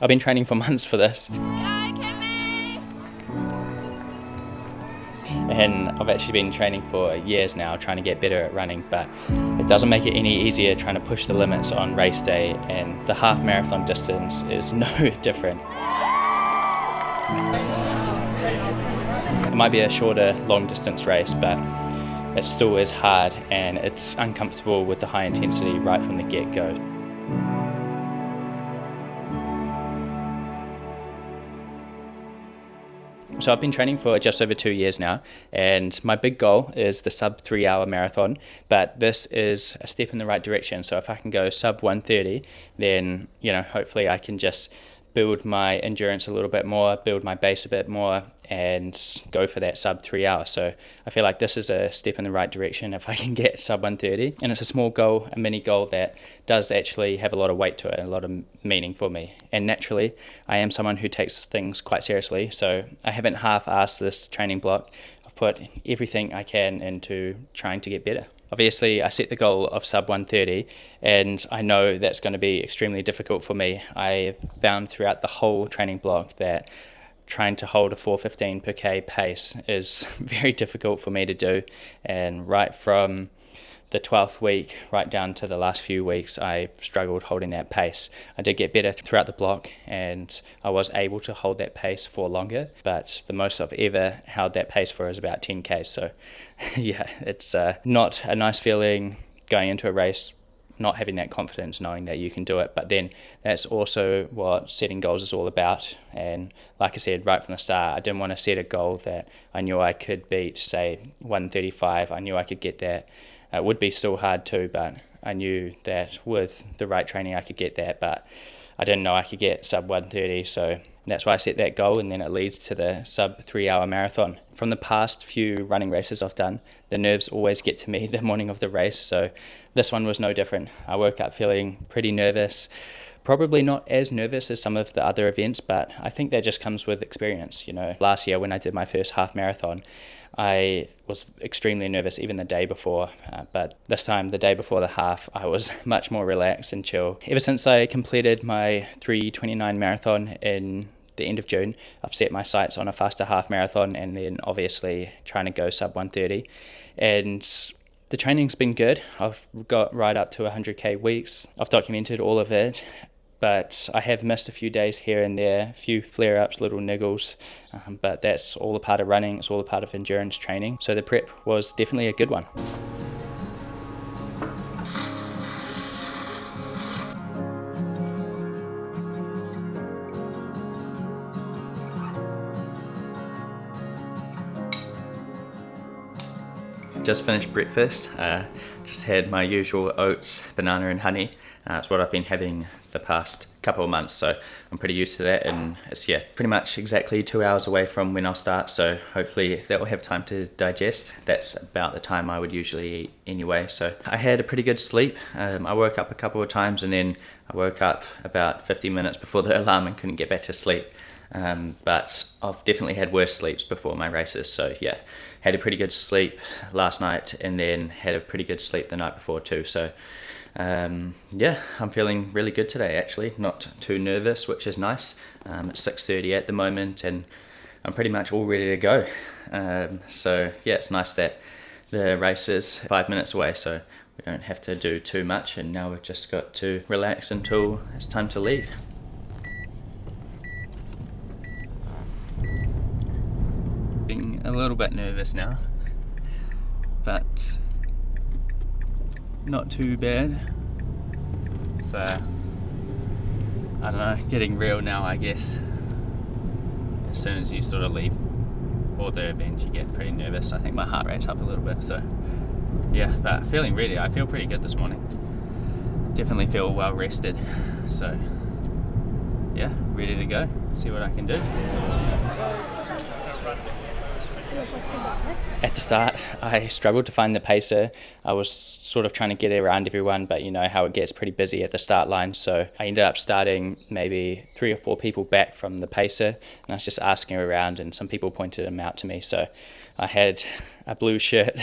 I've been training for months for this. And I've actually been training for years now, trying to get better at running, but it doesn't make it any easier trying to push the limits on race day, and the half marathon distance is no different. It might be a shorter long distance race, but it still is hard and it's uncomfortable with the high intensity right from the get-go. So I've been training for just over 2 years now, and my big goal is the sub 3 hour marathon, but this is a step in the right direction. So if I can go sub 1:30, then, hopefully I can just build my endurance a little bit more, build my base a bit more, and go for that sub 3 hours. So I feel like this is a step in the right direction if I can get sub 1:30. And it's a small goal, a mini goal that does actually have a lot of weight to it and a lot of meaning for me. And naturally, I am someone who takes things quite seriously, so I haven't half-assed this training block. I've put everything I can into trying to get better. Obviously, I set the goal of sub 1:30, and I know that's going to be extremely difficult for me. I found throughout the whole training block that trying to hold a 4:15 per K pace is very difficult for me to do, and right from the 12th week right down to the last few weeks, I struggled holding that pace. I did get better throughout the block and I was able to hold that pace for longer, but the most I've ever held that pace for is about 10K. So yeah, it's not a nice feeling going into a race, not having that confidence, knowing that you can do it. But then that's also what setting goals is all about. And like I said, right from the start, I didn't want to set a goal that I knew I could beat, say 1:35. I knew I could get that. It would be still hard too, but I knew that with the right training I could get that, but I didn't know I could get sub 1:30, so that's why I set that goal, and then it leads to the sub 3 hour marathon. From the past few running races I've done, the nerves always get to me the morning of the race, so this one was no different. I woke up feeling pretty nervous, probably not as nervous as some of the other events, but I think that just comes with experience. Last year when I did my first half marathon, I was extremely nervous even the day before, but this time, the day before the half, I was much more relaxed and chill. Ever since I completed my 3:29 marathon in the end of June, I've set my sights on a faster half marathon and then obviously trying to go sub 1:30. And the training's been good. I've got right up to 100K weeks. I've documented all of it, but I have missed a few days here and there, a few flare-ups, little niggles, but that's all a part of running, it's all a part of endurance training. So the prep was definitely a good one. Just finished breakfast, just had my usual oats, banana and honey. It's what I've been having the past couple of months, so I'm pretty used to that, and it's pretty much exactly 2 hours away from when I'll start, so hopefully that will have time to digest. That's about the time I would usually eat anyway. So I had a pretty good sleep. I woke up a couple of times and then I woke up about 50 minutes before the alarm and couldn't get back to sleep. But I've definitely had worse sleeps before my races, so yeah, had a pretty good sleep last night and then had a pretty good sleep the night before too. So yeah, I'm feeling really good today actually, not too nervous, which is nice. It's 6:30 at the moment and I'm pretty much all ready to go. So yeah, it's nice that the race is 5 minutes away, so we don't have to do too much, and now we've just got to relax until it's time to leave. Being a little bit nervous now, but not too bad. So I don't know, getting real now, I guess. As soon as you sort of leave for the event, you get pretty nervous. I think my heart rate's up a little bit, so yeah, but feeling ready. I feel pretty good this morning. Definitely feel well rested, so yeah, ready to go, see what I can do. At the start, I struggled to find the pacer. I was sort of trying to get around everyone, but you know how it gets pretty busy at the start line, so I ended up starting maybe 3 or 4 people back from the pacer, and I was just asking around, and some people pointed him out to me. So I had a blue shirt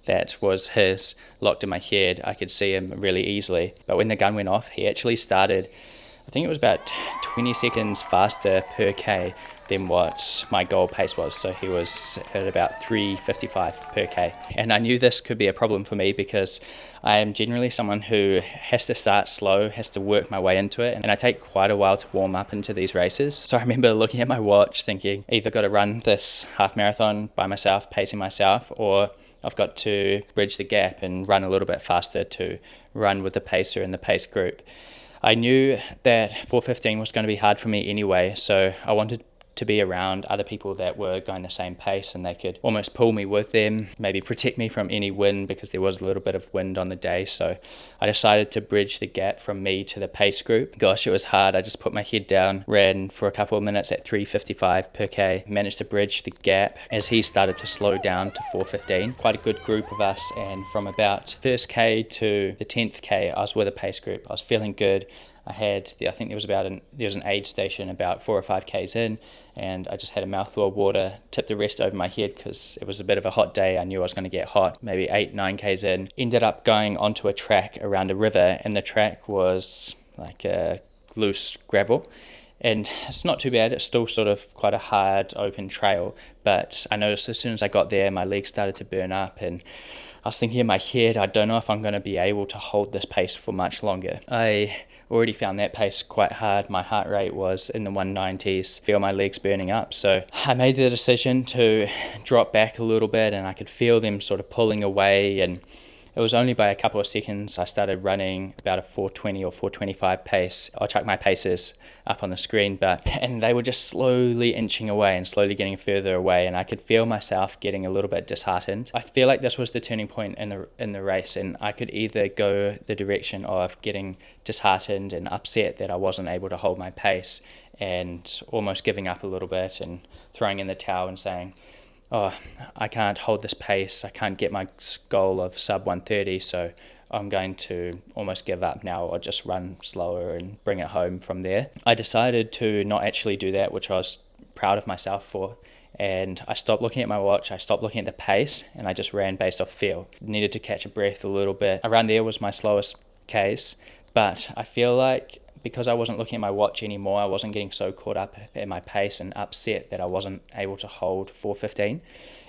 that was his locked in my head. I could see him really easily, but when the gun went off, he actually started I think it was about 20 seconds faster per K than what my goal pace was. So he was at about 3:55 per K. And I knew this could be a problem for me because I am generally someone who has to start slow, has to work my way into it. And I take quite a while to warm up into these races. So I remember looking at my watch thinking, either got to run this half marathon by myself, pacing myself, or I've got to bridge the gap and run a little bit faster to run with the pacer in the pace group. I knew that 4:15 was going to be hard for me anyway, so I wanted to be around other people that were going the same pace and they could almost pull me with them, maybe protect me from any wind because there was a little bit of wind on the day. So I decided to bridge the gap from me to the pace group. Gosh, it was hard. I just put my head down, ran for a couple of minutes at 3:55 per K, managed to bridge the gap as he started to slow down to 4:15. Quite a good group of us, and from about first K to the 10th K, I was with a pace group. I was feeling good. I think there was an aid station about 4 or 5 Ks in, and I just had a mouthful of water, tipped the rest over my head because it was a bit of a hot day. I knew I was going to get hot. Maybe 8, 9 Ks in, ended up going onto a track around a river, and the track was like a loose gravel. And it's not too bad, it's still sort of quite a hard open trail, but I noticed as soon as I got there my legs started to burn up, and I was thinking in my head, I don't know if I'm going to be able to hold this pace for much longer. I already found that pace quite hard. My heart rate was in the 190s, feel my legs burning up. So I made the decision to drop back a little bit, and I could feel them sort of pulling away, and it was only by a couple of seconds I started running about a 4:20 or 4:25 pace. I'll chuck my paces up on the screen, and they were just slowly inching away and slowly getting further away, and I could feel myself getting a little bit disheartened. I feel like this was the turning point in the race, and I could either go the direction of getting disheartened and upset that I wasn't able to hold my pace and almost giving up a little bit and throwing in the towel and saying, oh, I can't hold this pace, I can't get my goal of sub 130, so I'm going to almost give up now or just run slower and bring it home from there. I decided to not actually do that, which I was proud of myself for, and I stopped looking at my watch, I stopped looking at the pace, and I just ran based off feel. Needed to catch a breath a little bit. Around there was my slowest case, but I feel like because I wasn't looking at my watch anymore, I wasn't getting so caught up in my pace and upset that I wasn't able to hold 4:15,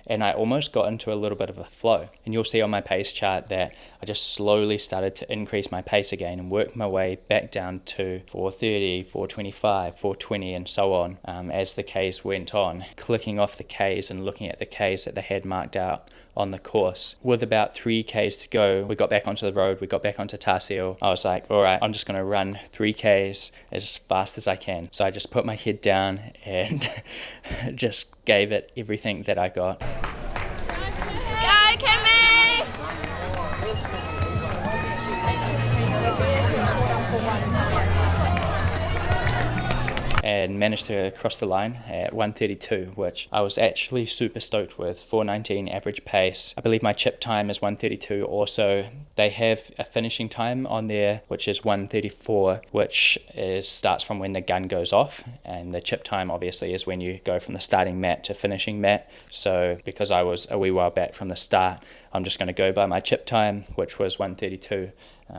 and I almost got into a little bit of a flow. And you'll see on my pace chart that I just slowly started to increase my pace again and work my way back down to 4:30, 4:25, 4:20 and so on as the Ks went on, clicking off the Ks and looking at the Ks that they had marked out on the course. With about 3 Ks to go, we got back onto the road, we got back onto Tarsio. I was like, all right, I'm just going to run 3 Ks as fast as I can. So I just put my head down and just gave it everything that I got. Go, Kimmy! And managed to cross the line at 1:32, which I was actually super stoked with. 4:19 average pace. I believe my chip time is 1:32 also. They have a finishing time on there which is 1:34, which starts from when the gun goes off, and the chip time obviously is when you go from the starting mat to finishing mat. So because I was a wee while back from the start, I'm just going to go by my chip time, which was 1:32.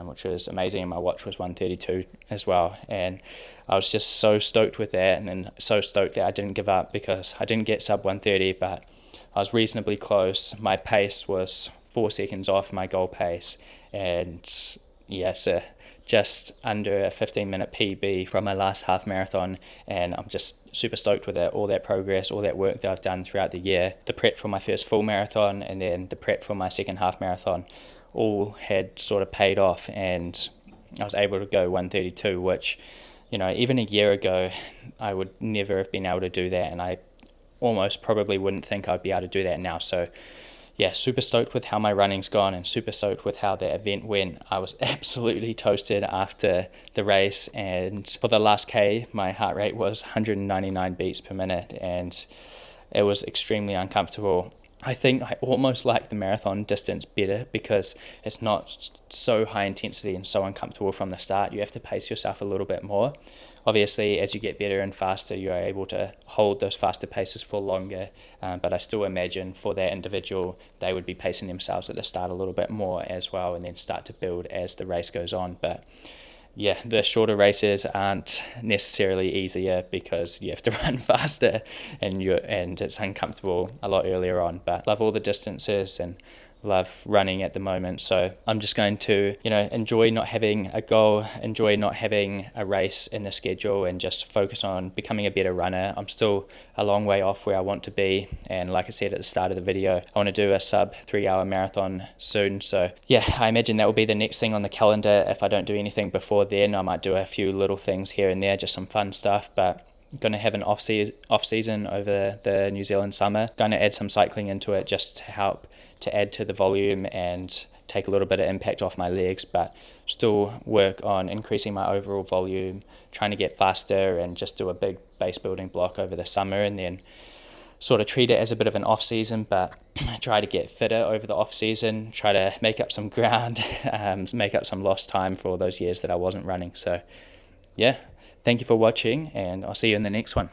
Which was amazing, and my watch was 1:32 as well, and I was just so stoked with that, and then so stoked that I didn't give up because I didn't get sub 130, but I was reasonably close. My pace was 4 seconds off my goal pace, and yes, just under a 15-minute PB from my last half marathon, and I'm just super stoked with it. All that progress, all that work that I've done throughout the year, the prep for my first full marathon and then the prep for my second half marathon, all had sort of paid off, and I was able to go 1:32, which, even a year ago I would never have been able to do that, and I almost probably wouldn't think I'd be able to do that now. So yeah, super stoked with how my running's gone and super stoked with how the event went. I was absolutely toasted after the race, and for the last K my heart rate was 199 beats per minute, and it was extremely uncomfortable. I think I almost like the marathon distance better because it's not so high intensity and so uncomfortable from the start. You have to pace yourself a little bit more. Obviously, as you get better and faster, you're able to hold those faster paces for longer. But I still imagine for that individual, they would be pacing themselves at the start a little bit more as well, and then start to build as the race goes on. But yeah, the shorter races aren't necessarily easier because you have to run faster and it's uncomfortable a lot earlier on. But love all the distances and love running at the moment. So I'm just going to, enjoy not having a goal, enjoy not having a race in the schedule, and just focus on becoming a better runner. I'm still a long way off where I want to be. And like I said at the start of the video, I want to do a sub 3-hour marathon soon. So yeah, I imagine that will be the next thing on the calendar. If I don't do anything before then, I might do a few little things here and there, just some fun stuff. But going to have an off season over the New Zealand summer. Going to add some cycling into it just to help to add to the volume and take a little bit of impact off my legs, but still work on increasing my overall volume, trying to get faster, and just do a big base building block over the summer, and then sort of treat it as a bit of an off season, but try to get fitter over the off season, try to make up some ground, make up some lost time for all those years that I wasn't running. So yeah, thank you for watching, and I'll see you in the next one.